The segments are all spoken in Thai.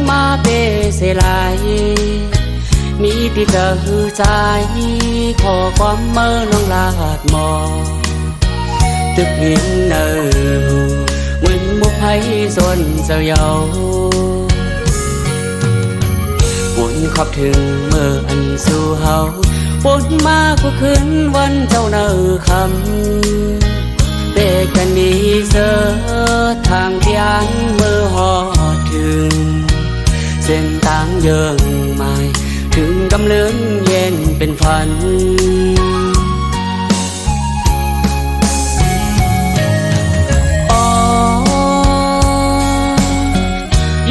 มาเปเสลายมีที่เธอหือใจขอความเมื่อน้องลาดมอตึกหินเนอเหมือนมุกให้ส่วนเจ้าเยาวนขอบถึงเมื่ออันสู่เฮาวนมาก็คืนวันเจ้าเนอคำเบกันดีเสอทางที่อันเมื่อหอดถึงเส้นทางเยิงใหม่ถึงกำเลือนเย็นเป็นฝัน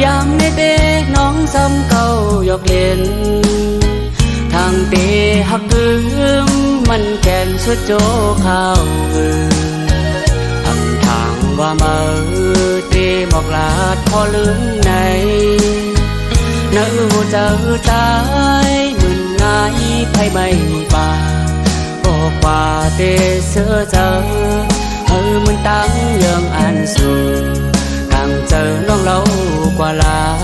ยามในเดน้องซ้ำเก่าหยอกเล่นทางเตะหักลืมมันแก่นสุดโจข้าวหักทางว่ามาเตะบอกลาดพอลืมในเนื้อหัวใจตายมึนง่ายไพ่ไม่ป่าบอกว่าเตะเสือเจอมันตั้งยังอันสูcàng chờ non lâu qua lá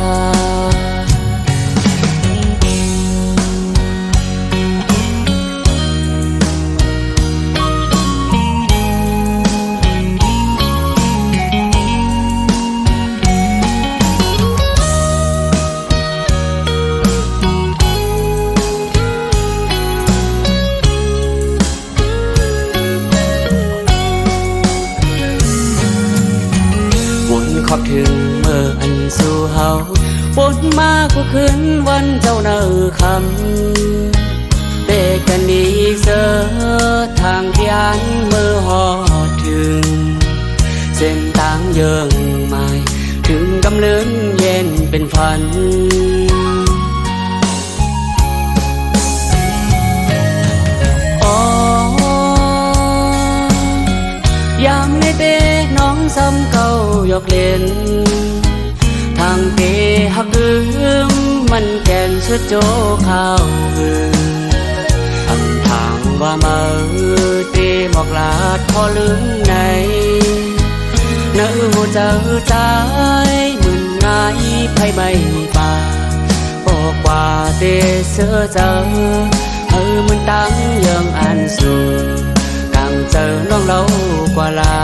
ขอบถึงเมื่ออันสู่เฮาปนมาก็คืนวันเจ้าเนอคำเบกันดีเสอทางที่อันเมื่อหอดถึงเส้นทางเยิงใหม่ถึงกำเลือนเย็นเป็นฝันยามในเตะน้องซ้ำเก่าหยอกเล่นทางเตะหักลืมมันแก่นสุดโจข้าวหักทางว่ามาเตะบอกลาดพอลืมในเนื้อหัวใจตายมึนง่ายไพ่ไม่ป่าบอกว่าเตะเสือเจอมันตั้งยังอันสูcàng chờ non lâu qua là